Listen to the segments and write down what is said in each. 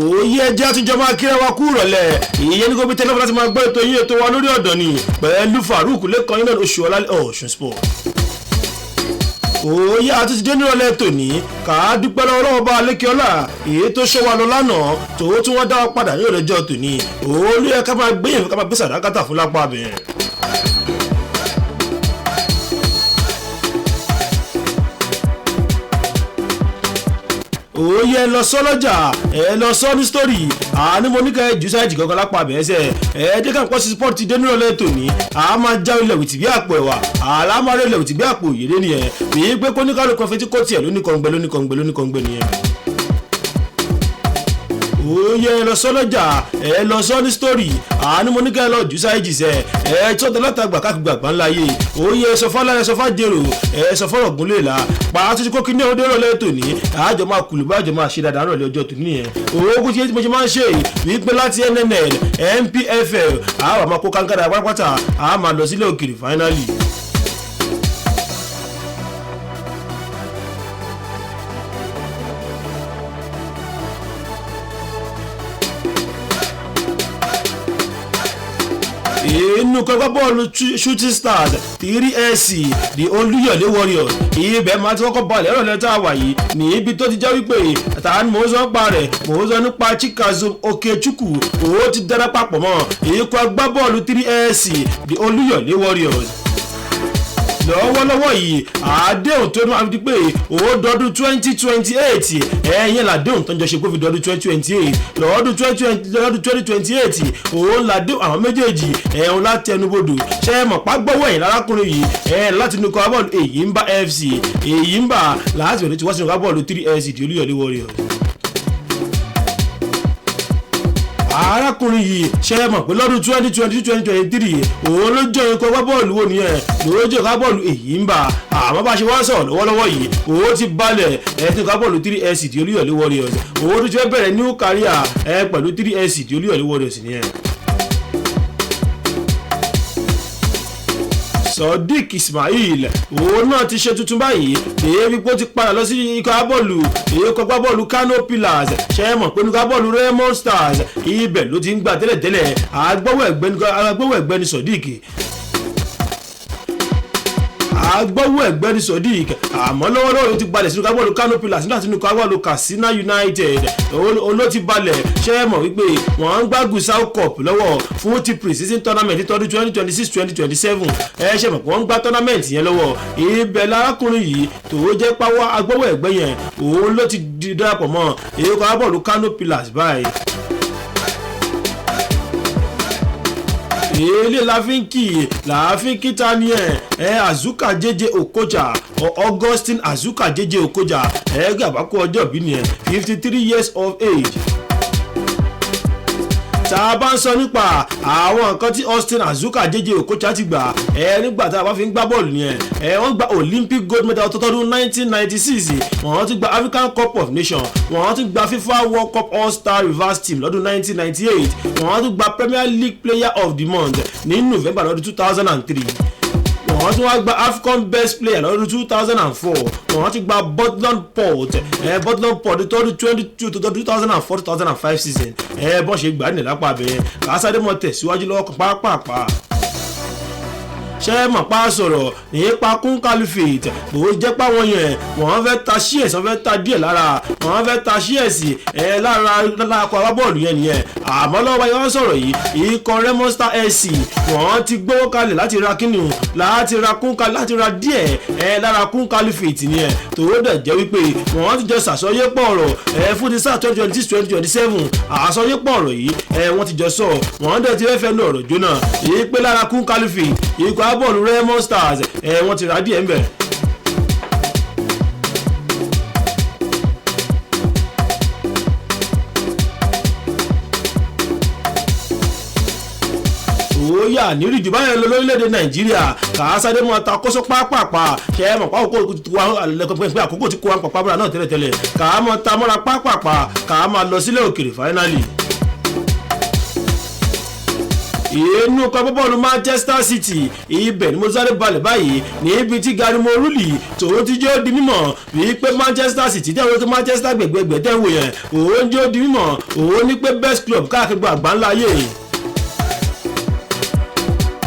òye ẹjẹ́ àtúnjọ máa kíra wa kú rọ̀lẹ́ ìyẹn ní kó bí tẹ́lẹ̀ láti máa gbọ́ ètò yín ètò wa lórí ọ̀dọ̀ ni pẹ̀lú FARUQ lẹ́kan iná OSUOLALE Ọ̀ṣun Sport. òye àtúntì dé nírọ̀lẹ́ tòní ká dúpẹ́ lọ́wọ́ bá Alékeọlá èyí tó ṣọ́ wa lọ lánàá tó tún wọ́n dá wa padà ní ìrọ̀lẹ́jọ́ tòní olú yẹ ká máa gbéyìn ká máa gbé sàdákàtà fún lápá abẹ́rẹ́. òye lọ sọ lọ́jà lọ sọ ní sítórì àní mo ní ká jù sáyẹ̀jì kankan lápá abẹ́ẹ́sẹ̀ jẹ́ ká pọ́ sí sport ti dé nírọ̀lẹ́ tòní a máa já ilẹ̀ wìtì bí àpò ẹ̀wà àlámọ́rẹ́ ilẹ̀ wìtì bí àpò òyèrè nìyẹn èyí pé kó ní kálukú kan fetí kó tiẹ̀ lóníkọ̀ǹgbẹ́ òye lọ sọ lọ́jà lọ sọ ní sítórì àní mo ní ká lọ jù sáyẹ̀jì sẹ́ tó tẹ látàgbà káàkiri àgbà ńlá yé òye sọfọ́ láyé sọfọ́ jèrò sọfọ́ ọ̀gùn lè la pàtó tí kókí ní ọdẹ rọ̀lẹ́ tòní àjọ máa kùlù bá àjọ máa ṣe dáadáa rọ̀lẹ́ ọjọ́ tòní yẹn òwò tí mo ṣe máa ń ṣe wípé láti NNL NPFL àwọn àmọ́ kó kankara pátápátá a máa lọ sílẹ̀ òkèèrè fáínálì. inú kọ́kọ́ bọ́ọ̀lù shooting stars 3SC the Olúyọ̀lé Warriors ibẹ̀ máa ti kọ́kọ́ balẹ̀ ẹ̀rọ lẹ́tà wà yìí níbi tó ti jẹ́ wípé àtàwọn mò ń sọ pa rẹ̀ mò ń sọ nípa Chikazum Okechukwu owó ti dára papọ̀ mọ́ ikọ̀ agbábọ́ọ̀lù 3SC the Olúyọ̀lé Warriors lọ́wọ́lọ́wọ́ yìí àdéhùn tó máa di pé owó dọdún 2028 ẹ̀yìn làdéhùn tó ń jọ ṣe kó fi dọdún 2028 lọ́dún 2028 òun làdéhùn àwọn méjèèjì ẹ̀hún láti ẹnubodò ṣe é mọ̀ pàgbọ́wọ́ ẹ̀yìn lárákùnrin yìí láti inú kọ́ bọ́ọ̀lù Èyímbá FC Èyímbá láti bẹ̀rẹ̀ tí wọ́n sì ń kọ́ bọ́ọ̀lù 3SC di Olúyọ̀lé Warriors. arákùnrin yìí ṣe é mọ̀ pé lọ́dún 2022-2023 òun ló jẹ́ ikọ̀ agbábọ́ọ̀lù wo nìyẹn ló jẹ́ agbábọ́ọ̀lù Èyímbá àmọ́ bá ṣe wá sọ̀rọ̀ lọ́wọ́lọ́wọ́ yìí òun ti balẹ̀ ẹ̀ẹ́dín agbábọ́ọ̀lù 3SC di Olúyọ̀lé Warriors òun tó ti fẹ́ bẹ̀rẹ̀ new career pẹ̀lú 3SC di Olúyọ̀lé Warriors nìyẹn. Sodiq Ismail òun náà ti ṣe tuntun báyìí èyí pé ó ti padà lọ sí ikọ̀ agbábọ́ọ̀lù Kano Pillars ṣe é mọ̀ pé ikọ̀ agbábọ́ọ̀lù Raymond Stars ibẹ̀ ló ti ń gbà tẹ́lẹ̀tẹ́lẹ̀ agbọ́wọ́ ẹ̀gbẹ́ ni Sodiq àmọ́ lọ́wọ́lọ́wọ́ ti balẹ̀ sínú agbábọ́ọ̀lù Kano Pillars nígbà tí ikọ̀ agbábọ́ọ̀lù Katsina United ló ti balẹ̀ ṣe é mọ̀ wípé wọ́n ń gbá Gusau Cup lọ́wọ́ fún ti pre-season tournament tọdún 2026-2027 ṣe mọ̀ pé wọ́n ń gbá tournament yẹn lọ́wọ́ ibẹ̀ lárákùnrin yìí tó jẹ́ pàwọ́ agbọ́wọ́ ẹ̀gbẹ́ yẹn òun ló ti darapọ̀ mọ́ ikọ̀ agbábọ́ọ̀lù Kano Pillars báyìí. èlé láàfin kí ta ni Azuka Jeje Okocha Augustine Azuka Jeje Okocha gàbákò ọjọ́ bí nìyẹn 53 years of age. tá a bá ń sọ nípa àwọn nǹkan tí Austin Azuka Jeje Okocha ti gbà nígbà tá a bá fi ń gbá bọ́ọ̀lù yẹn wọ́n gba Olympic gold medal tọdún 1996 wọ́n ti gba African Cup of Nations wọ́n ti gba FIFA World Cup All-Star Reverse Team lọ́dún 1998 wọ́n ti gba Premier League Player of the Month ní November lọ́dún 2003 wọ́n tún wá gba AFCON Best Player lọ́dún 2004 wọ́n ti gba Butland Port tọdún 2004-2005 season bọ́n ṣe gbà ní lápá abẹ́yẹn kásádé mọ́ tẹ̀síwájú lọ́wọ́ kan pàápàá ṣe mọ̀ pa sọ̀rọ̀ nípa kún Caliphate bó jẹ́ páwọn yẹn wọ́n fẹ́ ta ṣíẹ̀sì wọ́n fẹ́ ta díẹ̀ lára wọ́n fẹ́ ta ṣíẹ̀sì lára akọ agbábọ́ọ̀lù yẹn nìyẹn àmọ́ lọ́wọ́ yẹn wọ́n sọ̀rọ̀ yìí ikọ̀ Raymond Star SC wọ́n ti gbówó kalẹ̀ láti ra kíni o láti ra díẹ̀ lára kún Caliphate nìyẹn tó dẹ̀ jẹ́ wípé wọ́n ti jọ sàsọyépọ̀ ọ̀rọ̀ fún ti sáà 2026-2027 àsọyépọ̀ ọ̀rọ̀ yìí wọ́n ti jọ sọ wọ́n dẹ̀ ti fẹ́ nu ọ̀rọ̀ jóná èyí pé lára kún Caliphate ikọ̀ bọ́ọ̀lù Raymond Stars wọ́n ti ra díẹ̀ ń bẹ̀. òòyà nírìjù báyẹn lọ lórílẹ̀‐èdè Nàìjíríà kàásádé mọ́ ta kóso pápápá ṣe é mọ̀ àkókò tí kò wá pàpà bọ́ra náà tẹ́lẹ̀tẹ́lẹ̀ kàá mọ́ ta mọ́ra pápápá kàá máa lọ sílẹ̀ òkèrè fáínálì. inú ikọ̀ agbábọ́ọ̀lù Manchester City ibẹ̀ ni mo sáré balẹ̀ báyìí níbi tí Gary Morulli tòun ti jẹ́ ó di mímọ̀ wípé Manchester City tẹ́ wọ́n tó Manchester gbẹ̀gbẹ̀gbẹ̀ tẹ́ wò yẹn òun jẹ́ ó di mímọ̀ òun ní pé best club káàkiri àgbáńlá ayé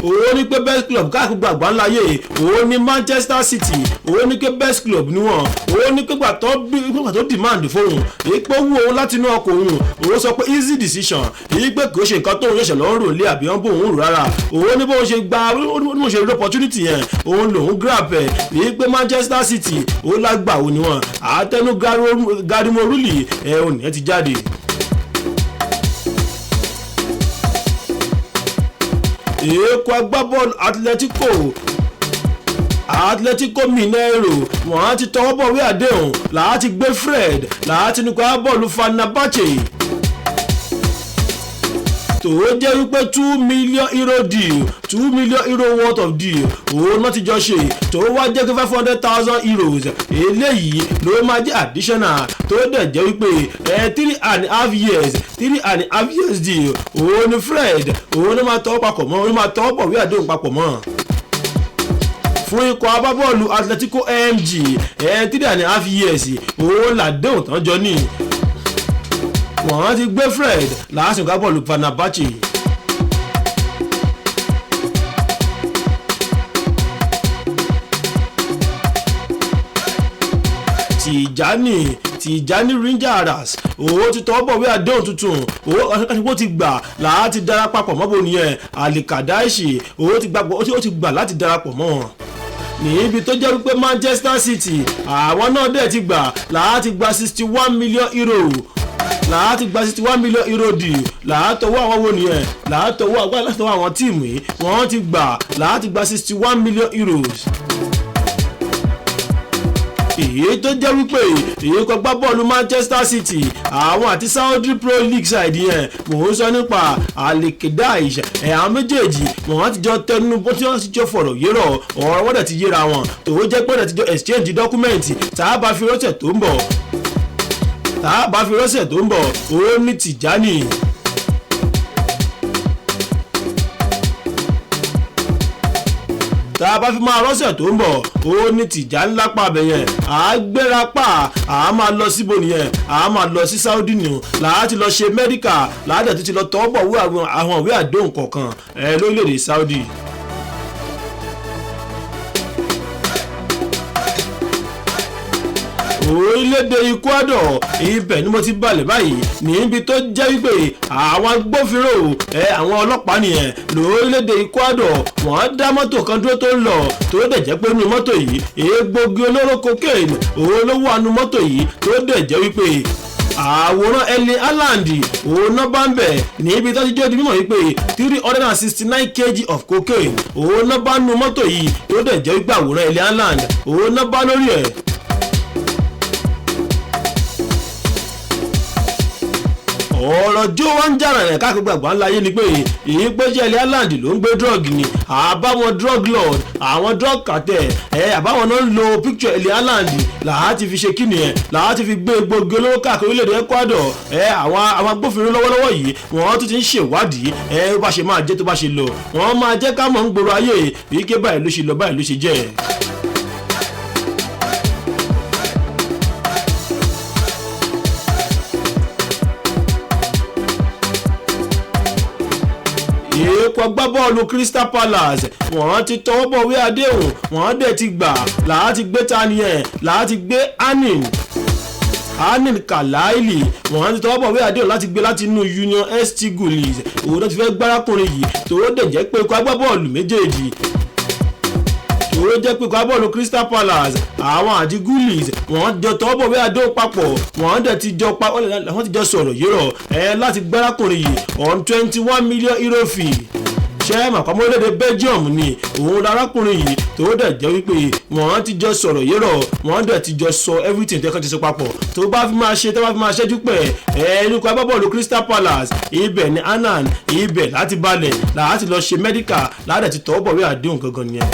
òun ní pé best club káàkiri àgbáńláyé òun ní Manchester City òun ní pé best club ni wọ́n òun ní pé gbà tó demand fóun èyí pé wú òun láti inú ọkọ̀ òun sọ pé easy decision èyí pé kò ṣe nǹkan tóun ṣẹ̀ṣẹ̀ lọ́ọ́ rò lé àbí wọ́n bó òun rò rárá òun ní bóun ṣe gba òun ṣe rí opportunity yẹn òun lòun grab ẹ̀ èyí pé Manchester City òun lágbà òun ni wọ́n àtẹnu Gary Morulli òun nìyẹn ti jáde. Èkó agbábọ́ọ̀lù Atletico Mineiro wọ́n ti tọwọ́ bọ̀wé àdéhùn láti gbé Fred láti nìkan agbábọ́ọ̀lù Fenerbahce tó jẹ́ wípé €2 million deal €2 million worth of deal òun náà ti jọ ṣe tó wá jẹ́ pé €500,000 eléyìí ló máa jẹ́ additional tó dẹ̀ jẹ́ wípé 3.5 years deal òun ni Fred òun ló máa tọwọ́ papọ̀ mọ́ òun máa tọwọ́ bọ̀wé àdéhùn papọ̀ mọ́ fún ikọ̀ agbábọ́ọ̀lù Atletico MG 3.5 years òun làdéhùn tán jọ ní wọ́n ti gbé Fred lásìkò agbábọ́ọ̀lù Fenerbahce. Tijani Rangers òun ti tọwọ́ bọ̀wé àdéhùn tuntun òun ti gbà láti darapọ̀ mọ́ bò nìyẹn Alikadaishi òun ti gbà láti darapọ̀ mọ́ wọn níbi tó jẹ́ wípé Manchester City àwọn náà dẹ̀ ti gbà láti gba €61 million láti gba €61 million deal látọwọ́ àwọn wo nìyẹn látọwọ́ àwọn tíìmù yìí wọ́n ti gbà láti gba €61 million. èyí tó jẹ́ wípé èyí kan gbá bọ́ọ̀lù Manchester City àwọn àti Saudi Pro League side yẹn mò ń sọ nípa Alikadaishi àwọn méjèèjì wọ́n ti jọ tẹnu bó tí wọ́n ti jọ fọ̀rọ̀ yérọ̀ ọ̀rọ̀ wọ́n dẹ̀ ti yéra wọn tó jẹ́ pé wọ́n ti jọ exchange document tá a bá fi rọ́ṣẹ̀ tó ń bọ̀ ó ní Tijani. tá a bá fi máa rọ́ṣẹ̀ tó ń bọ̀ ó ní Tijani lápá abẹ́yẹn àgbéra pa máa lọ síbo nìyẹn máa lọ sí Saudi nù láti lọ ṣe mẹ́díkà láti ti lọ tọ́ bọ̀ wú àwọn ìwé àdéhùn kọ̀ọ̀kan lórílẹ̀‐èdè Saudi. orílẹ̀-èdè Ecuador ibẹ̀ ni mo ti balẹ̀ báyìí níbi tó jẹ́ wípé àwọn agbófinró àwọn ọlọ́pàá nìyẹn lórílẹ̀-èdè Ecuador wọ́n dá mọ́tò kan dúró tó ń lọ tó dẹ̀ jẹ́ pé nínú mọ́tò yìí egbògi olóró cocaine olówó àánú mọ́tò yìí tó dẹ̀ jẹ́ wípé àwòrán Erling Haaland òun náà bá ń bẹ̀ níbi tó ti jẹ́ di mímọ̀ wípé 369 kg of cocaine òun náà bá nínú mọ́tò yìí tó dẹ̀ jẹ́ wípé àwòrán Erling Haaland òun náà bá lórí ẹ̀. ọ̀rọ̀ jó wá ń jàrà rẹ̀ káàkiri gbàgbà ńlá yé ni pé èyí pé jẹ́ Erling Haaland ló ń gbé drug ni àbáwọn drug lord àwọn drug cartel àbáwọn náà ń lo picture Erling Haaland láti fi ṣe kíni láti fi gbé egbògi olóró káàkiri orílẹ̀-èdè Ecuador àwọn agbófinró lọ́wọ́lọ́wọ́ yìí wọ́n tún ti ń ṣèwádìí bó bá ṣe máa jẹ́ tó bá ṣe lọ wọ́n máa jẹ́ ká mọ̀ ń gbòòrò ayé ike báyìí ló ṣe lọ báyìí ló ṣe jẹ́. Èkó agbábọ́ọ̀lù Crystal Palace wọ́n ti tọwọ́ bọ̀wé àdéhùn wọ́n dẹ̀ ti gbà láti gbé taniyẹn láti gbé Anin Kalaili wọ́n ti tọwọ́ bọ̀wé àdéhùn láti gbé láti inú Union St Gulis òun náà ti fẹ́ gbárakùnrin yìí tó dẹ̀ jẹ́ pé ikọ̀ agbábọ́ọ̀lù méjèèjì tó jẹ́ pé ikọ̀ agbábọ́ọ̀lù Crystal Palace àwọn àti Gulis wọ́n jọ tọwọ́ bọ̀wé àdéhùn papọ̀ wọ́n dẹ̀ ti jọ sọ̀rọ̀ yérọ̀ láti gbárakùnrin yìí on €21 million fee ṣẹ́ẹ̀mà pàmò orílẹ̀-èdè Belgium ni òun lárákùnrin yìí tó dẹ̀ jẹ́ wípé wọ́n ti jọ sọ̀rọ̀ yérọ̀ wọ́n dẹ̀ ti jọ sọ everything tẹ́kọ̀ ti sọ papọ̀ tó bá fi máa ṣẹ́jú pẹ̀ ẹ̀ẹ́dùkú agbábọ́ọ̀lù Crystal Palace ibẹ̀ ni Anan ibẹ̀ láti balẹ̀ láti lọ ṣe medical láti ti tọwọ́ bọ̀wé àdéhùn gangan nìyẹn.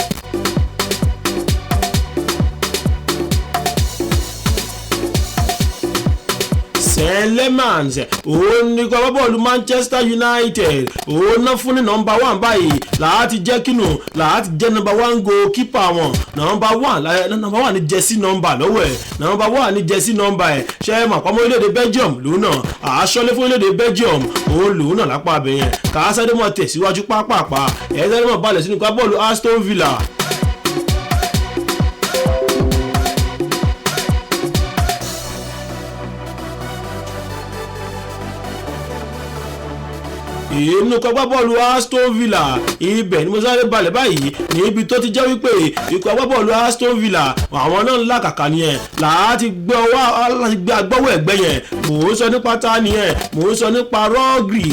St. Lemans òun ní kọ́ bọ́ọ̀lù Manchester United òun náà fún ní nọ́mbà 1 báyìí láti jẹ́ kínú láti jẹ́ nọ́mbà 1 goalkeeper wọn nọ́mbà 1 ní jersey nọ́mbà lọ́wọ́ ẹ̀ nọ́mbà 1 ní jersey nọ́mbà ẹ̀ ṣe é mọ̀ pàmò orílẹ̀-èdè Belgium lòun náà àṣọlé fún orílẹ̀-èdè Belgium òun lòun náà lápá abẹ́yẹn kàásáré mọ̀ tẹ̀síwájú pápápá ẹ̀ẹ́dẹ́rẹ́ mọ̀ balẹ̀ sínú ká bọ́ọ̀lù Aston Villa. inú kọ́ agbábọ́ọ̀lù Aston Villa ibẹ̀ ni mo sáré balẹ̀ báyìí níbi tó ti jẹ́ wípé ikọ̀ agbábọ́ọ̀lù Aston Villa àwọn náà ńlá kàkà nìyẹn láti gbé agbọ́wọ́ ẹ̀gbẹ́ yẹn mò ń sọ nípa ta nìyẹn mò ń sọ nípa rọ́ọ̀gì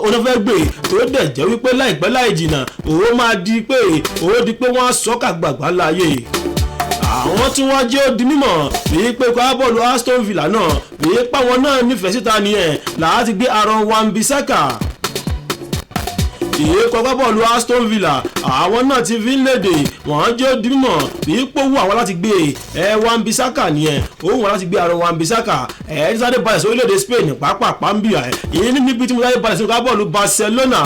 onífẹ́gbè tó dẹ̀ jẹ́ wípé láìpẹ́ láì jìnnà òun máa di pé wọ́n á sọ́kà gbàgbá láàyè àwọn tí wọ́n jẹ́ ó di mímọ̀ bíi pé ikọ̀ agbábọ́ọ̀lù Aston Villa náà bíi páwọn náà nífẹ̀ẹ́ síta nìyẹn láti gbé Aaron Wan-Bissaka ikọ̀ agbábọ́ọ̀lù Aston Villa àwọn náà ti fi ń léde wọ́n jẹ́ ó di mímọ̀ bíi pé wù àwọn láti gbé Wan-Bissaka nìyẹn ó wù wọ́n láti gbé Aaron Wan-Bissaka sáré balẹ̀ sí orílẹ̀-èdè Spain pápá mbíà ìyẹn níbi tí mo sáré balẹ̀ sí ikọ̀ agbábọ́ọ̀lù Barcelona.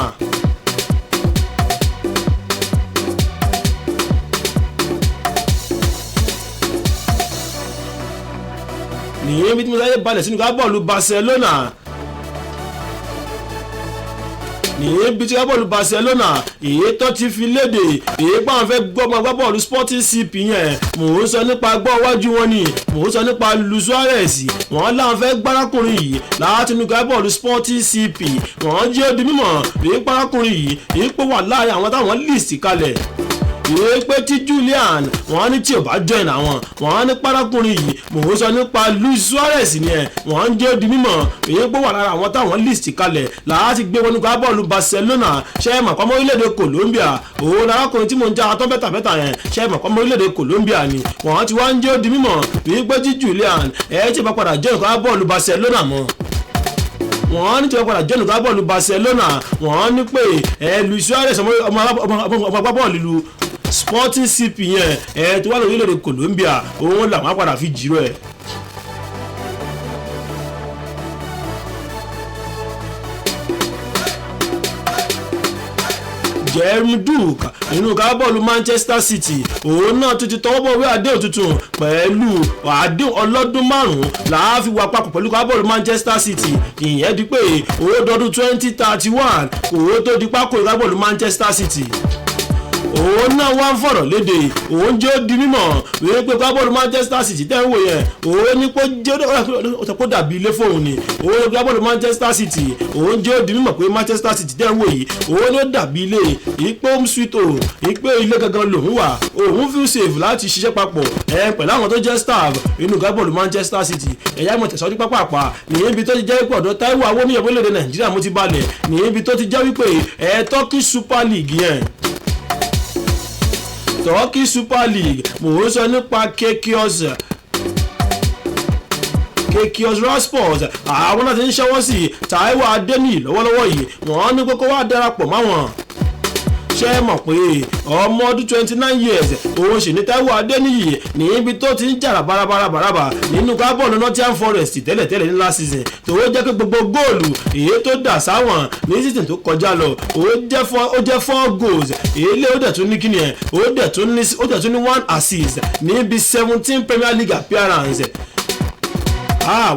níbi tí mo sáré balẹ̀ sínú ká bọ́ọ̀lù Barcelona níbi tí ká bọ́ọ̀lù Barcelona èyí tó ti fi léde èyí pa àwọn fẹ́ gbọ́mọ gbá bọ́ọ̀lù Sporting CP yẹn mò ń sọ nípa gbọ́ iwájú wọn ni mò ń sọ nípa Luis Suarez wọ́n láwọn fẹ́ gbárakùnrin yìí láti inú ká bọ́ọ̀lù Sporting CP wọ́n jẹ́ ó di mímọ̀ èyí párakùnrin yìí èyí pé wà láàrin àwọn táwọn list kalẹ̀ ìwé pé tí Julian wọ́n ní tí ò bá join àwọn wọ́n ní párákùnrin yìí mò ń sọ nípa Luis Suarez nìyẹn wọ́n ń jẹ́ ó di mímọ̀ èyí pé wà lára àwọn táwọn list kalẹ̀ láti gbé wọnú ká bọ́ọ̀lù Barcelona ṣe é mọ̀ pọ́nmọ́ orílẹ̀-èdè Colombia òun arákùnrin tí mò ń já atọ́ bẹ́tàbẹ́tà yẹn ṣe é mọ̀ pọ́nmọ́ orílẹ̀-èdè Colombia ni wọ́n ti wá ń jẹ́ ó di mímọ̀ èyí pé tí Julian tí bá padà join ká bọ́ọ̀lù Barcelona mọ́ wọ́n ní tí wọ́n padà jẹ́nu ká bọ́ọ̀lù Barcelona wọ́n ní pé Luis Suarez ọmọ agbábọ́ọ̀lù lu Sporting CP yẹn tó wà lórí orílẹ̀-èdè Colombia òun làwọn padà fi jírò ẹ̀. Jeremy Duke nínú ká bọ́ọ̀lù Manchester City òun náà tún ti tọwọ́ bọ̀ wí àdéhùn tuntun pẹ̀lú àdéhùn ọlọ́dún 5 láàfi wà papọ̀ pẹ̀lú ká bọ́ọ̀lù Manchester City ìyẹn di pé owó dọdún 2031 owó tó di pákó ká bọ́ọ̀lù Manchester City òun náà wá ń fọ̀rọ̀ léde òun jẹ́ ó di mímọ̀ wíwé pé kábọ́ọ̀lù Manchester City tẹ́ ń wò yẹn òun ní kó jẹ́ ó dàbí ilé fóun ni òun ní kábọ́ọ̀lù Manchester City òun jẹ́ ó di mímọ̀ pé Manchester City tẹ́ ń wò yìí òun ní ó dàbí ilé ìpè home sweet home ìpè ilé gangan lòun wà òun feel safe láti ṣiṣẹ́ papọ̀ pẹ̀lú àwọn tó jẹ́ staff inú kábọ́ọ̀lù Manchester City ẹ̀yà ìmọ̀ tẹ̀sọ́jú pápá níbi tó ti jẹ́ wípé ọ̀dọ̀ Táíwò Awóníyàn orílẹ̀-èdè Nàìjíríà mo ti balẹ̀ níbi tó ti jẹ́ wípé Turkish Super League yẹn Turkey Super League mò ń sọ nípa Kekios Raspors àwọn náà ti ń ṣẹ́wọ́ sí Táíwò Adéníyì lọ́wọ́lọ́wọ́ yìí wọ́n ní kókó wá darapọ̀ máwọn ṣe é mọ̀ pé ọmọ ọdún 29 years òun sì ní Táíwò Adéníyì níbi tó ti ń jàrà bárabárabáraba nínú kábọ̀ọ̀lù Nottingham Forest tẹ́lẹ̀tẹ́lẹ̀ ní last season tó jẹ́ pé gbogbo góòlù èyí tó dà sáwọn ní season tó kọjá lọ ó jẹ́ 4 goals èlé ó dẹ̀ tún ní kíni ẹ̀ ó dẹ̀ tún ní 1 assist níbi 17 Premier League appearance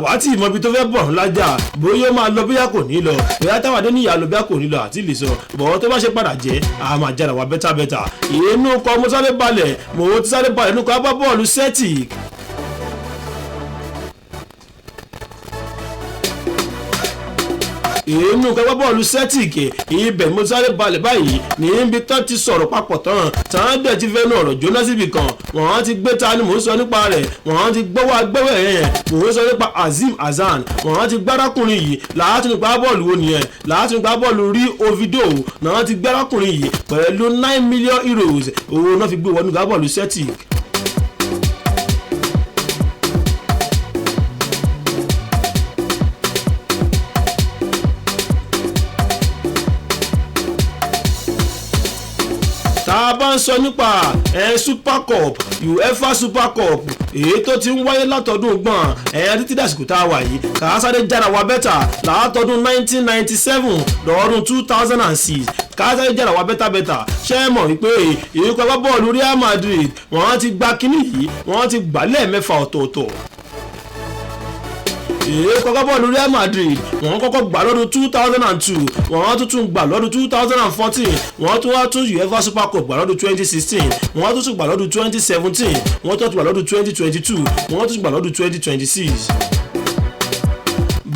wá tí ìmọ̀ ibi tó fẹ́ bọ̀ lájà bóyá ó máa lọ bóyá kò ní lọ bóyá Táíwò Adéníyì lọ bóyá kò ní lọ àti lè sọ bọ̀ tó bá ṣe padà jẹ́ àmà jára wà bẹ́tà inú kọ́ mo sáré balẹ̀ nínú kọ́ abá bọ́ọ̀lù Celtic. inú kẹgbẹ́ bọ́ọ̀lù Celtic ibẹ̀ mo sáré balẹ̀ báyìí níbi tán ti sọ̀rọ̀ papọ̀ tán dẹ̀ ti fẹ́nu ọ̀rọ̀ jóná síbi kan wọ́n ti gbé ta ni mò ń sọ nípa rẹ̀ wọ́n ti gbọ́wọ́ agbẹ́wẹ̀ yẹn mò ń sọ nípa Azim Hassan wọ́n ti gbárakùnrin yìí láti nípa bọ́ọ̀lù wo nìyẹn láti nípa bọ́ọ̀lù rí Ovido náà ti gbárakùnrin yìí pẹ̀lú €9 million owó náà fi gbé wọnú bọ́ọ̀lù Celtic. tá a bá ń ń sọ nípa Super Cup UEFA Super Cup èyí tó ti ń wáyé látọdún gbọ̀n títí dàsìkò tá a wà yìí kàásáré jára wa bẹ́tà látọdún 1997 lọ́dún 2006 kàásáré jára wa bẹ́tà ṣé ẹ mọ̀ wípé ìyíkọ́ agbábọ́ọ̀lù Real Madrid wọ́n ti gba kínní yìí wọ́n ti gbà lẹ́ẹ̀mẹ́fà ọ̀tọ̀ọ̀tọ̀. Ìyíkọ́ agbábọ́ọ̀lù Real Madrid wọ́n kọ́kọ́ gbà lọ́dún 2002 wọ́n tún gbà lọ́dún 2014 wọ́n tún wá tún UEFA Super Cup gbà lọ́dún 2016 wọ́n tún gbà lọ́dún 2017 wọ́n tún gbà lọ́dún 2022 wọ́n tún gbà lọ́dún 2026.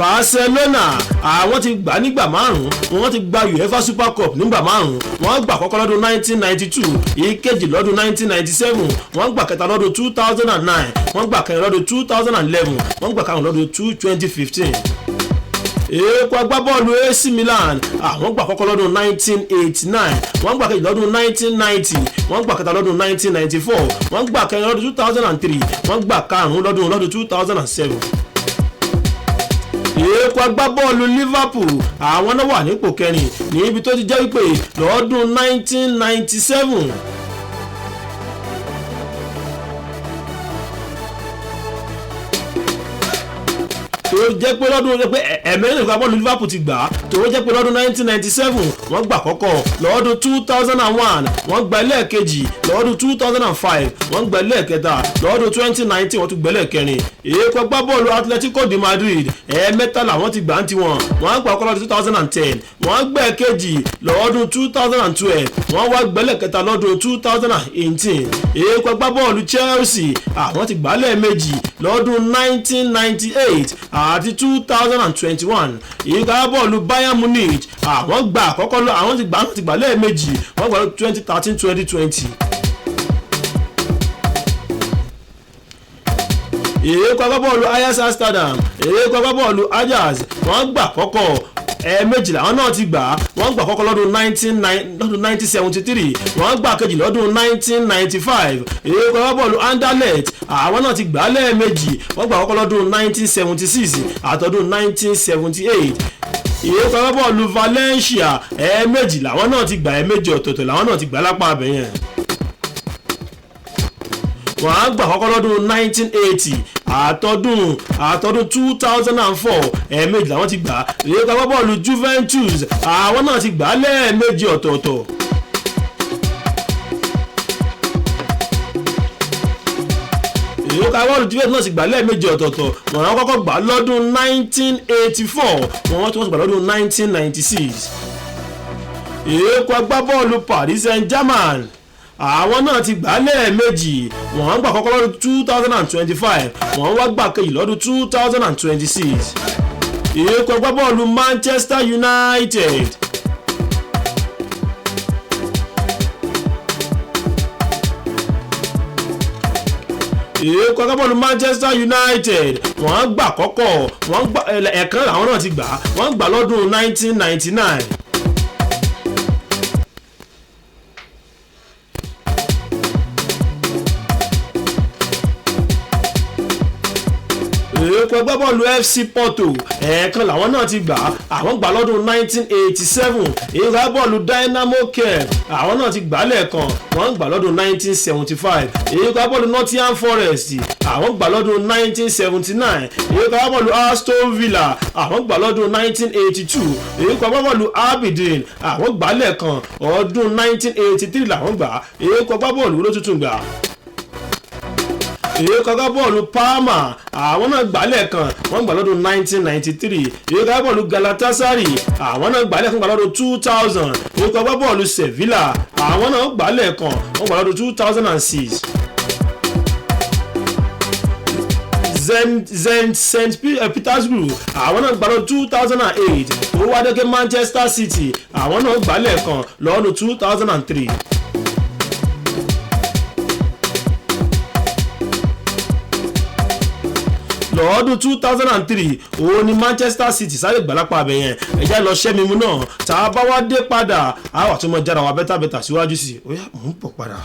Barcelona àwọn ti gbà nígbà márùn-ún wọ́n ti gba UEFA Super Cup nígbà márùn-ún wọ́n gbà kọ́kọ́ lọ́dún 1992 ìkejì lọ́dún 1997 wọ́n gbà kẹta lọ́dún 2009 wọ́n gbà kẹrin lọ́dún 2011 wọ́n gbà karùn-ún lọ́dún 2015. Èèkó agbábọ́ọ̀lù AC Milan àwọn gbà kọ́kọ́ lọ́dún 1989 wọ́n gbà kejì lọ́dún 1990 wọ́n gbà kẹta lọ́dún 1994 wọ́n gbà kẹrin lọ́dún 2003 wọ́n gbà karùn-ún lọ́dún 2007. Èèkó agbábọ́ọ̀lù Liverpool àwọn náà wà nípò kẹrin níbi tó ti jẹ́ wípé lọ́dún 1997 tó jẹ́ pé lọ́dún jẹ́ pé ẹ̀mẹ́rin ìgbà bọ́ọ̀lù Liverpool ti gbà á tó jẹ́ pé lọ́dún 1997 wọ́n gbà kọ́kọ́ lọ́dún 2001 wọ́n gba ẹlẹ́ẹ̀kejì lọ́dún 2005 wọ́n gba ẹlẹ́ẹ̀kẹta lọ́dún 2019 wọ́n tún gba ẹlẹ́ẹ̀kẹrin. Èèkó agbábọ́ọ̀lù Atletico de Madrid ẹ̀ẹ̀mẹ́ta làwọn ti gbà ń tiwọn wọ́n gbà kọ́kọ́ lọ́dún 2010 wọ́n gba ẹ̀kejì lọ́dún 2012 wọ́n wá gba ẹlẹ́ẹ̀kẹta lọ́dún 2018. Èèkó agbábọ́ọ̀lù Chelsea àwọn ti gbà lẹ́ẹ̀mejì lọ́dún 1998 àti 2021. Ìgbà bọ́ọ̀lù Bayern Munich àwọn gbà àkọ́kọ́ àwọn ti gbà lẹ́ẹ̀mejì wọ́n gbà 2013-2020. Èèkó agbábọ́ọ̀lù Ajax Amsterdam èèkó agbábọ́ọ̀lù Ajax wọ́n gbà kọ́kọ́ ẹ̀ẹ̀mejì làwọn náà ti gbà wọ́n gbà kọ́kọ́ lọ́dún 1973 wọ́n gbà kejì lọ́dún 1995. Èèkó agbábọ́ọ̀lù Anderlecht àwọn náà ti gbà lẹ́ẹ̀mejì wọ́n gbà kọ́kọ́ lọ́dún 1976 àtọ́dún 1978. Èèkó agbábọ́ọ̀lù Valencia ẹ̀ẹ̀mejì làwọn náà ti gbà ẹ̀ẹ̀mejì ọ̀tọ̀ọ̀tọ̀ làwọn náà ti gbà lápá abẹ́yẹn. Wọ́n á gbà kọ́kọ́ lọ́dún 1980 àtọ́dún 2004 ẹ̀ẹ̀mejì làwọn ti gbà. Èèkó agbábọ́ọ̀lù Juventus àwọn náà ti gbà lẹ́ẹ̀mejì ọ̀tọ̀ọ̀tọ̀. Èèkó agbábọ́ọ̀lù Juventus náà ti gbà lẹ́ẹ̀mejì ọ̀tọ̀ọ̀tọ̀ wọ́n á kọ́kọ́ gbà lọ́dún 1984 wọ́n tún gbà lọ́dún 1996. Èèkó agbábọ́ọ̀lù Paris Saint-Germain àwọn náà ti gbà lẹ́ẹ̀mejì wọ́n gbà kọ́kọ́ lọ́dún 2025 wọ́n wá gbà kejì lọ́dún 2026. Èèkó agbábọ́ọ̀lù Manchester United Èèkó agbábọ́ọ̀lù Manchester United wọ́n gbà kọ́kọ́ wọ́n gbà ẹ̀ẹ̀kan làwọn náà ti gbà wọ́n gbà lọ́dún 1999. Èèkó agbábọ́ọ̀lù FC Porto ẹ̀ẹ̀kan làwọn náà ti gbà àwọn gbà lọ́dún 1987. Èèkó agbábọ́ọ̀lù Dynamo Kiev àwọn náà ti gbà lẹ́ẹ̀kan wọ́n gbà lọ́dún 1975. Èèkó agbábọ́ọ̀lù Nottingham Forest àwọn gbà lọ́dún 1979. Èèkó agbábọ́ọ̀lù Aston Villa àwọn gbà lọ́dún 1982. Èèkó agbábọ́ọ̀lù Aberdeen àwọn gbà lẹ́ẹ̀kan ọdún 1983 làwọn gbà. Èèkó agbábọ́ọ̀lù ló tuntun gbà. Èèkó agbábọ́ọ̀lù Parma àwọn náà gbà lẹ́ẹ̀kan wọ́n gbà lọ́dún 1993. Èèkó agbábọ́ọ̀lù Galatasaray àwọn náà gbà lẹ́ẹ̀kan gbà lọ́dún 2000. Èèkó agbábọ́ọ̀lù Sevilla àwọn náà gbà lẹ́ẹ̀kan wọ́n gbà lọ́dún 2006. St Petersburg àwọn náà gbà lọ́dún 2008. Ó wá dé Manchester City àwọn náà gbà lẹ́ẹ̀kan lọ́dún 2003. lọ́dún 2003 òun ni Manchester City sáré gbàlápá abẹ yẹn ẹ̀jẹ̀ lọ ṣẹ́mi mu náà tá a bá wá dé padà àwọn àtúmọ̀ jára wa bẹ́tà síwájú sí i ó yá mò ń pọ̀ padà.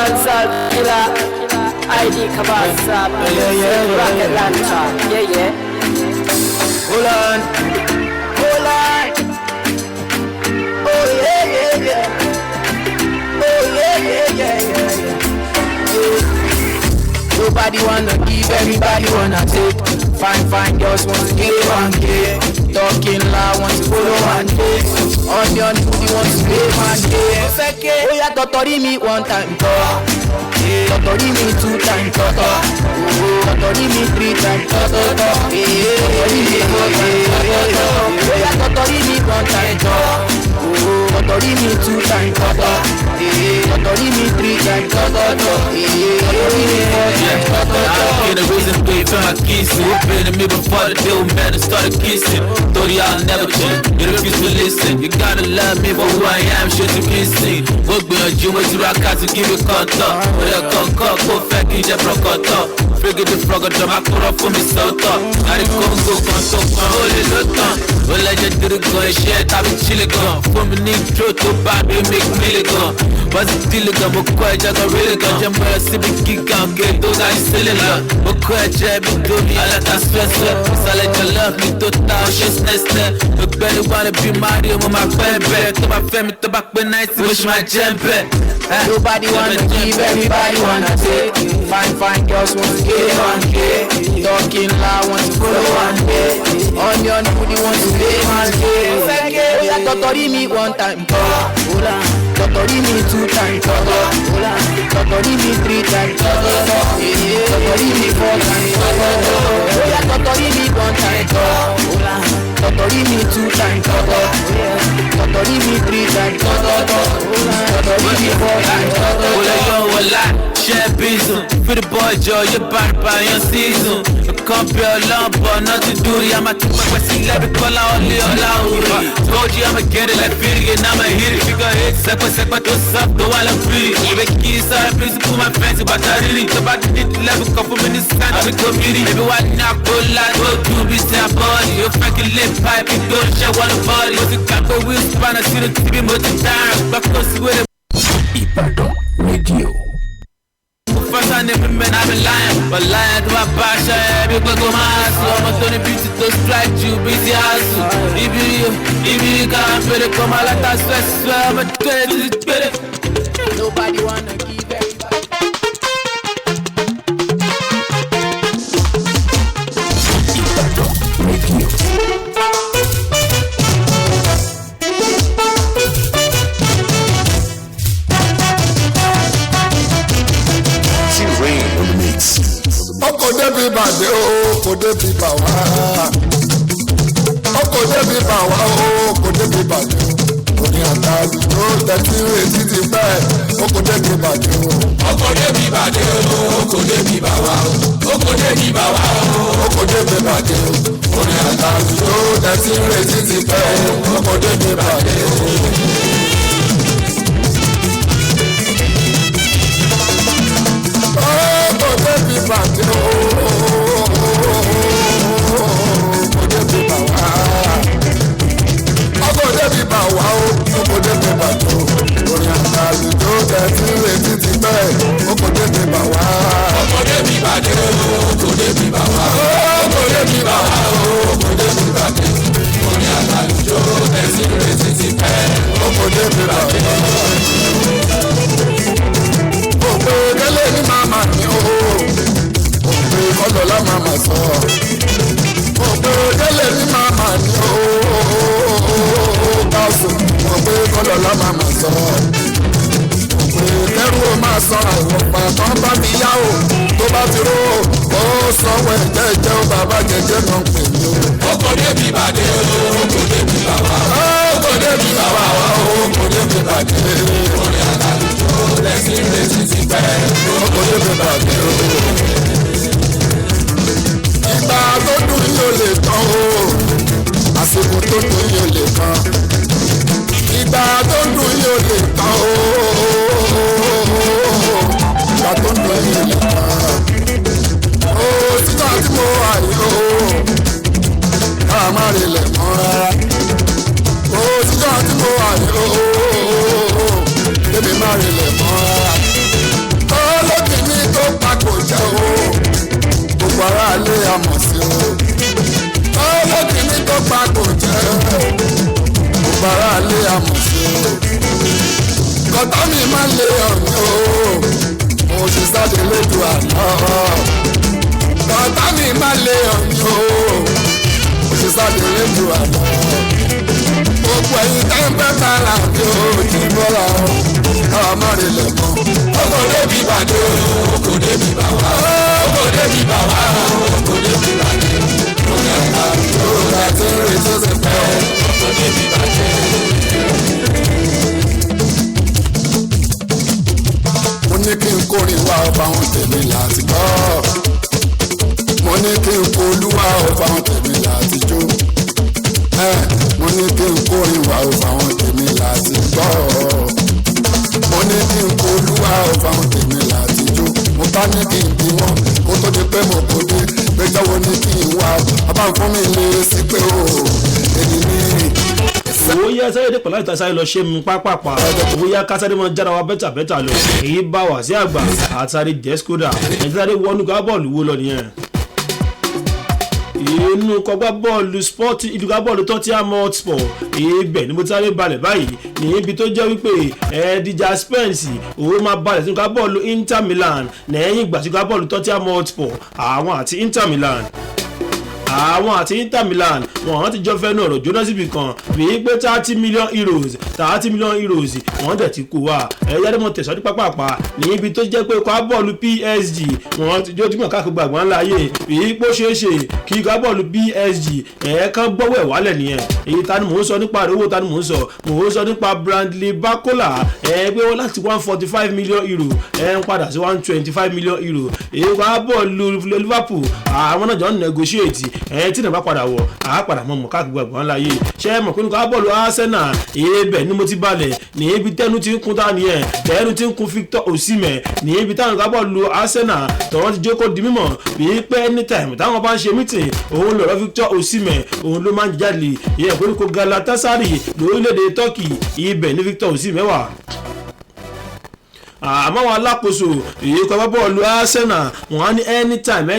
dancehall killer. ID Kabasa, Rocket Launcher, yeah. Hold on. Oh yeah. Nobody wanna give, everybody wanna take. Fine girls want to get 1K. Talking loud, want to follow 1K. Onion booty want to pay 1K. Oh yeah, totori me 1 time, totori me 2 time, totori me 3 time, totori me 4 time, oh yeah, totori me 1 time, totori me 2 time, totori me 3 time, totori me 4 time. I get a reason to pay for my kids. Who've been to me before the deal, man, and started kissing. Thought y'all never change, you refuse to listen. You gotta love me for who I am, shit you missing. We'll be on you with you, I got to give you contact. But I can't go fake, you just broke out. Figure the frog up, I put up for me so tough. I didn't go, hold it, look on. Well, I just did it, go and shit, I've been chilling, gone. For me, need truth to buy me, make me gone. What's the deal, I'm quite just a really gone. Jump where I see me kick out, get those eyes selling up. But quite jab, do me, I let that stress up. So I let you love me, to town, just next step. Look better, wanna be mighty, with my baby. To my family, to back when I wish my jam back. Nobody wanna give, everybody wanna take. Fine girls want to get 1K. Talking loud, want to follow 1K. Onion booty want to pay 1K. Oh yeah, totori me 1 time, totori me 2 time, totori me 3 time, totori me 4 time. Oh yeah, totori me 1 time, totori me 2 time, totori me 3 time, totori me 4 time. Share business, for the boy Joe, you're bound by your season. You can't be alone, but nothing to do. I'm a two-pack, but see, let me call out only all out. Told you I'ma get it like 50, and I'ma hit it. Figure it, second, to suck, the while I'm free. You make keys, I please put my fancy, but I really talk about the level, come from in this side, I'm a community. Maybe why not go like, go to be say body. You fucking lip pipe, you don't share one body. What's the cap, but we'll span, I see the TV, but the time, back close with it. Ibadan Radio. First I never meant I've been lying, but lying to my bash, every quick on my ass. I'm a Tony beauty to strike you, busy hustle. If you can't put it, come out like that, swear, I'm a 20, it's better. Nobody wanna give, everybody. Ibadan Radio. Ọkọ̀ débi bàdé o, kò débi bà wá. Ọkọ̀ débi bà wá o, kò débi bàdé o. Òní àtàlù tó tẹ̀sí retí ti pẹ́, ọkọ̀ débi bàdé o. Ọkọ̀ débi bàdé o, kò débi bà wá o. Ọkọ̀ débi bà wá o, Ọkọ̀ débi bàdé o. Òní àtàlù tó tẹ̀sí retí ti pẹ́, ọkọ̀ débi bàdé o. Ọkọ̀ débi bàdé o, kò débi bà wá. Ọkọ̀ débi bà wá o, kò débi bàdé o. Òní àtàlù tó tẹ̀sí retí ti pẹ́, ọkọ̀ débi bà wá. ọkọ̀ débi bàdé o, kò débi bà wá o. Ọkọ̀ débi bà wá o, Ọkọ̀ débi bàdé o, orin àtàlùjọ tẹ̀sí retí ti pẹ́. ọkọ̀ débi bàdé o. Òpè délé ní màmá ni o, òpè kọ́lọ́lá màmá sọ. Òpè délé ní màmá ni o, káàsù, òpè kọ́lọ́lá màmá sọ. Òpè kẹ́rù ó máa sọ àwọn pàtó bá mi yá o, tó bá ti ró o, ó sanwó ẹ̀jẹ̀ jẹ́ o, bàbá jẹjẹ́ náà pè mí o. Ọkọ̀ débi bàdé o, kò débi bà wá o. Ọkọ̀ débi bàbá wa o, kò débi bàdé. Orin àtàlùjọ tẹ̀sí retí ti pẹ́. Ọkọ̀ débi bàdé o. Ìgbà tó dùn yóò lè tán o, àsìkò tó dùn yóò lè tán. Ìgbà tó dùn yóò lè tán o, ìgbà tó dùn yóò lè tán. O títà tí mo wà yìí o, ká má relẹ̀ mọ́ rárá. máa mọ̀ sí o. kọ́tà mi máa lé ọ̀nà o mo ṣe sáde lójú àná. kọ́tà mi máa lé ọ̀nà o mo ṣe sáde lójú àná. gbogbo ẹ̀yin tẹ́ńpẹ́ tààrà mi ò ti bọ́ra o káwa má rí lẹ̀ mọ́. Oko débi bàdé o, oko débi bàwá o, oko débi bàwá o, oko débi bàdé o. Ògà tí ń retí ó sì pẹ́ o. Oko débi bàdé o. Mo ní kí n kórìn wá ọba àwọn tèmi láti gbọ́. Mo ní kí n polúwá ọba àwọn tèmi láti jó. Mo ní kí n kórìn wá ọba àwọn tèmi láti gbọ́. Mo ní kí n polúwá ọba àwọn tèmi láti jó. Mo bá ní kí n bí wọn kó tó di pé mo kò dé. Péjọ wo ni kí n wá bàbá ń fún mi lé sí pé o èyí ni. owó yá sáré dé pẹ̀lú àìtàsáyé lọ ṣe mú pápápá owó yá kásáré mọ́ jára wa bẹ́tà lọ èyí bá wà sí àgbà àtàrí jẹ́skódà ẹ̀ńtàrí wọnú ká bọ́ọ̀lù wo lọ nìyẹn. inú kọgbá bọ́ọ̀lù spọ́ọ̀tì ìdúgá bọ́ọ̀lù Tottenham Hotspur ibẹ̀ ni mo ti sáré balẹ̀ báyìí ní ibi tó jẹ́ wípé ẹ̀ẹ́dìjà Spence òun máa balẹ̀ sínú ká bọ́ọ̀lù Inter Milan lẹ́yìn ìgbà tí ká bọ́ọ̀lù Tottenham Hotspur àwọn àti Inter Milan wọ́n ti jọ fẹ́nu ọ̀rọ̀ jóná síbi kan bíi pé €30 million wọ́n dẹ̀ ti kó wa ẹ̀yà dẹ́mọ̀ tẹ̀sán ní pápápá níbi tó jẹ́ pé ká bọ́ọ̀lù PSG wọ́n ti jó dímọ̀ káàkiri gbàgbọ́n ńlá yé bíi pé ó ṣeé ṣe kí ká bọ́ọ̀lù PSG ẹ̀ẹ́kan gbọ́wọ́ ẹ̀ wálẹ̀ nìyẹn èyí ta ni mò ń sọ nípa owó ta ni mò ń sọ nípa Bradley Barcola pé wọ́n láti €145 million ń padà sí €125 million èyí ká bọ́ọ̀lù Liverpool àwọn náà jọ ń negotiate tí nàbà padà wọ̀ àápadà mọ̀ mọ̀ káàkiri gbàgbọ́n ńlá yé ṣé ẹ mọ̀ pé nípa bọ́ọ̀lù Arsenal ibẹ̀ ni mo ti balẹ̀ ní ibi tẹ́nu ti ń kún tá nìyẹn tẹ́nu ti ń kún Victor Osimhen ní ibi táwọn nípa bọ́ọ̀lù Arsenal tọ́wọ́n ti jókòó di mímọ̀ bíi pé anytime táwọn bá ń ṣe meeting òun lọ̀rọ̀ Victor Osimhen òun ló máa ń jáde ìyẹn ìpolówó Galatasaray lórílẹ̀‐èdè Turkey ibẹ̀ ni Victor Osimhen wà. àmọ́ àwọn alákòóso èyí kọ́ bá bọ́ọ̀lù Arsenal wọ́n á ní anytime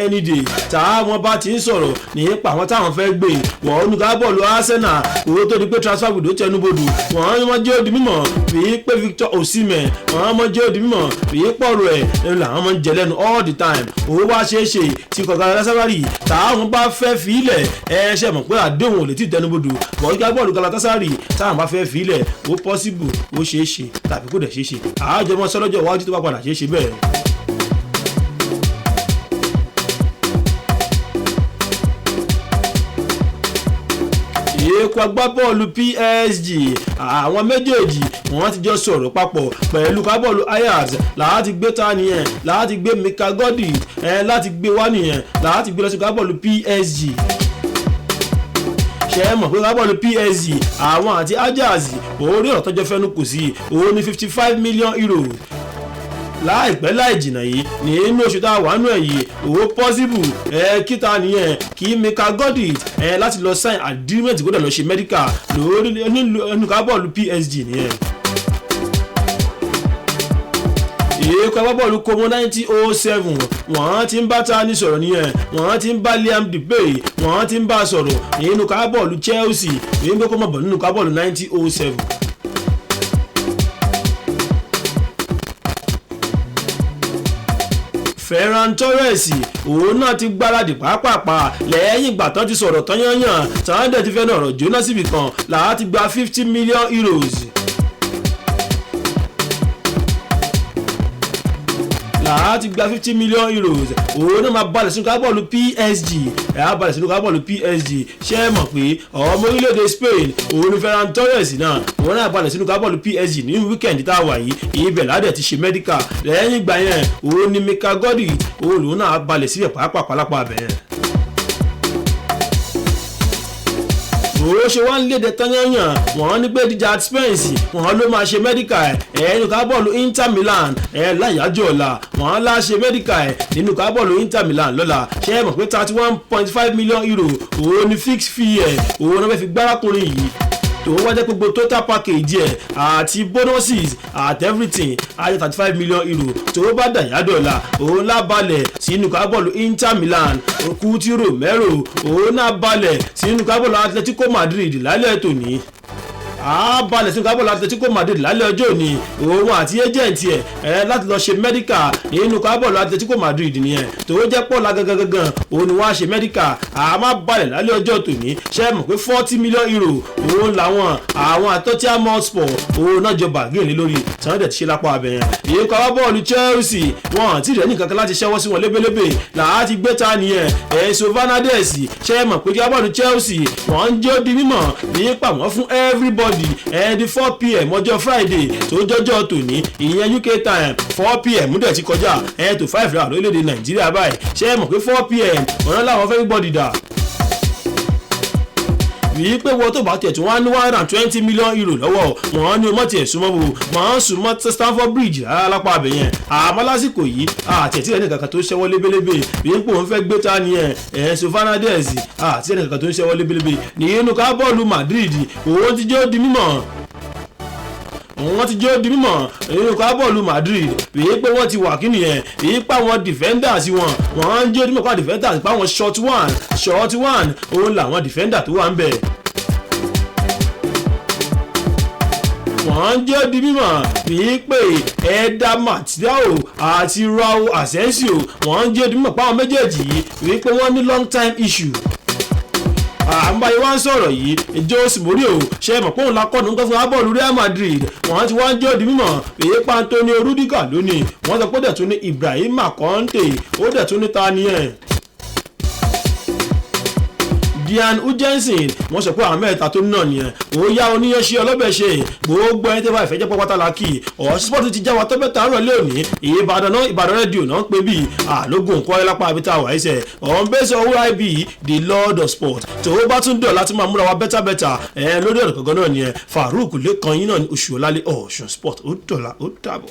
any day táwọn bá ti ń sọ̀rọ̀ nípa àwọn táwọn fẹ́ gbé wọ́n ní ká bọ́ọ̀lù Arsenal owó tó di pé transfer gbòdó tẹnubodò wọ́n jẹ́ òdi mímọ̀ bíi pé Victor Osimhen wọ́n jẹ́ òdi mímọ̀ bíi pọ̀rọ̀ ẹ̀ lẹ́nu làwọn máa ń jẹ lẹ́nu all the time owó wá ṣeé ṣe tí kọ̀ọ̀kan Galatasaray táwọn bá fẹ́ fi ilẹ̀ ṣe mọ̀ pé àdéhùn ò lè tí tẹnubodò wọ́n ká bọ́ọ̀lù Galatasaray táwọn bá fẹ́ fi ilẹ̀ ó possible ó ṣeé ṣe tàbí kò dẹ̀ ṣeé ṣe àjọmọ́ sọ́lọ́jọ́ iwájú tó bá padà ṣeé ṣe bẹ́ẹ̀. ikọ̀ agbábọ́ọ̀lù PSG àwọn méjèèjì wọ́n ti jọ sọ̀rọ̀ papọ̀ pẹ̀lú kábọ́ọ̀lù Ajax láti gbé ta nìyẹn láti gbé Mika Godi láti gbé wá nìyẹn láti gbé lọ sí kábọ́ọ̀lù PSG ṣe é mọ̀ pé kábọ́ọ̀lù PSG àwọn àti Ajax orí ọ̀rọ̀ tọ́jọ́ fẹ́nu kù sí òun ní €55 million láìpẹ́ láì jìnnà yìí nínú oṣù tá a wà nù ẹ̀ yìí owó possible kíta nìyẹn kí Mika Godi láti lọ sign agreement kó dẹ̀ lọ ṣe medical lórí nínú kábọ́ọ̀lù PSG nìyẹn. èèkọ́ agbábọ́ọ̀lù Como 1907 wọ́n ti ń bá Tani sọ̀rọ̀ nìyẹn wọ́n ti ń bá Liam Depay wọ́n ti ń bá sọ̀rọ̀ nínú kábọ́ọ̀lù Chelsea èyí ń gbé kó mọ̀ bọ̀ nínú kábọ́ọ̀lù 1907. Ferran Torres òun náà ti gbáradì pàápàá lẹ́yìn ìgbà tán ti sọ̀rọ̀ tán yányàn tán dẹ̀ ti fẹ́ náà ọ̀rọ̀ jóná síbì kan láti gba €50 million. láti gba €50 million òun náà máa balẹ̀ sínú kábọ́ọ̀lù PSG balẹ̀ sínú kábọ́ọ̀lù PSG ṣé ẹ mọ̀ pé ọmọ orílẹ̀-èdè Spain òun ni Ferran Torres náà òun náà balẹ̀ sínú kábọ́ọ̀lù PSG ní wíkẹ̀ndì tá a wà yìí ibẹ̀ ládẹ̀ ti ṣe mẹ́díkà lẹ́yìn ìgbà yẹn òun ni Mika Godi òun náà balẹ̀ síbẹ̀ pàápàá lápá abẹ́yẹn. ó ṣe wá ń léde tányányàn wọ́n ní pé Richard Spence wọ́n ló máa ṣe mẹ́díkà nínú kábọ́ọ̀lù Inter Milan láyájọ́ ọ̀la wọ́n lá ṣe mẹ́díkà nínú kábọ́ọ̀lù Inter Milan lọ́la ṣé ẹ mọ̀ pé €31.5 million òun ni fix fee òun náà fẹ́ fi gbárakùnrin yìí tó wá jẹ́ gbogbo total package àti bonuses àti everything ayé €35 million tó bá dàyàdọ̀la òun lábalẹ̀ sínú kábọ́ọ̀lù Inter Milan Kuti Romero òun náà balẹ̀ sínú kábọ́ọ̀lù Atletico Madrid lálẹ́ tòní balẹ̀ sínú kábọ̀lù Atletico Madrid lálẹ́ ọjọ́ òní òun àti ẹ́jẹ̀ǹtì ẹ̀ láti lọ ṣe mẹ́díkà nínú kábọ̀lù Atletico Madrid nìyẹn tó jẹ́ pọ̀ lágangangan òun ni wọ́n á ṣe mẹ́díkà balẹ̀ lálẹ́ ọjọ́ tòní ṣe mọ̀ pé 40 million euro òun làwọn Tottenham Hotspur òun náà jọ bàgẹ́ẹ̀lì lórí tàn dẹ̀ ti ṣe lápá abẹ́yẹn èyí kọ́ bọ́ọ̀lù Chelsea wọn àti rẹ̀ nìkan kan láti ṣẹ́wọ́ sí wọn lébélébé láti gbé ta nìyẹn Enzo Fernandez ṣe mọ̀ pé kí bọ́ọ̀lù Chelsea wọ́n ń jẹ́ di mímọ̀ nípa wọn fún everybody di 4 pm ọjọ́ Friday tó jọjọ́ tòní ìyẹn UK time 4 pm dẹ̀ ti kọjá tó 5 rà lórílẹ̀‐èdè Nàìjíríà báyìí ṣe mọ̀ pé 4 pm ọ̀rọ̀ làwọn fẹ́ everybody dà wí pé wọ́n tó bá tẹ̀ tí wọ́n á ní 120 million euro lọ́wọ́ wọ́n ní ọmọ tiẹ̀ súnmọ́ bò wọ́n súnmọ́ Stamford Bridge alápá abẹ́yẹn àmọ́ lásìkò yìí àtẹ̀tí ẹni kankan tó ṣẹ́wọ́ lébélébé wí pé òun fẹ́ gbé ta nìyẹn Enzo Fernandez àti ẹni kankan tó ń ṣẹ́wọ́ lébélébé nínú ká bọ́ọ̀lù Madrid òun ti jẹ́ ó di mímọ̀ wọ́n ti jẹ́ ó di mímọ̀ nínú ká bọ́ọ̀lù Madrid wíyí pé wọ́n ti wà kí nìyẹn wíyí pé àwọn defenders wọ́n ń jẹ́ ó di mímọ̀ pa defenders pa àwọn short one òun làwọn defender tó wà ń bẹ̀. wọ́n jẹ́ ó di mímọ̀ wíyí pé Eder Militao àti Raul Asensio wọ́n jẹ́ ó di mímọ̀ pa àwọn méjèèjì yìí wíyí pé wọ́n ní long time issue. àmúbáyé wá ń sọ̀rọ̀ yìí Jose Mourinho ṣe mọ̀ pé òun la kọ́nu nǹkan fún abọ́ọ̀lù Real Madrid wọ́n ti wá ń jẹ́ ó di mímọ̀ èyí pa Antonio Rudiger lónìí wọ́n sọ pé ó dẹ̀ tún ní Ibrahima Konate ó dẹ̀ tún ní ta nìyẹn Dian Huijsen wọ́n sọ pé àwọn mẹ́ta tó náà nìyẹn ó yá oníyanṣẹ́ ọlọ́bẹ̀ ṣe gbogbo ẹni tẹ́ bá ìfẹ́ jẹ́ pátá lákì Sport ti já wa tó bẹ́ẹ̀ tààrọ̀ lé òní Ìbàdàn rédíò náà ń pè bí àlógún nǹkan ẹ̀ lápá abẹ́tà wà ẹsẹ̀ ọ̀hún bẹ́sẹ̀ owó IB the Lord of Sport tó bá tún dọ̀ láti máa múra wa bẹ́tà lórí ọ̀rọ̀ kankan náà nìyẹn FARUQ LEKAN yín náà ní Oṣùọ̀lálẹ̀ Ọ̀ṣun Sport ó dọ̀la ó dàbọ̀.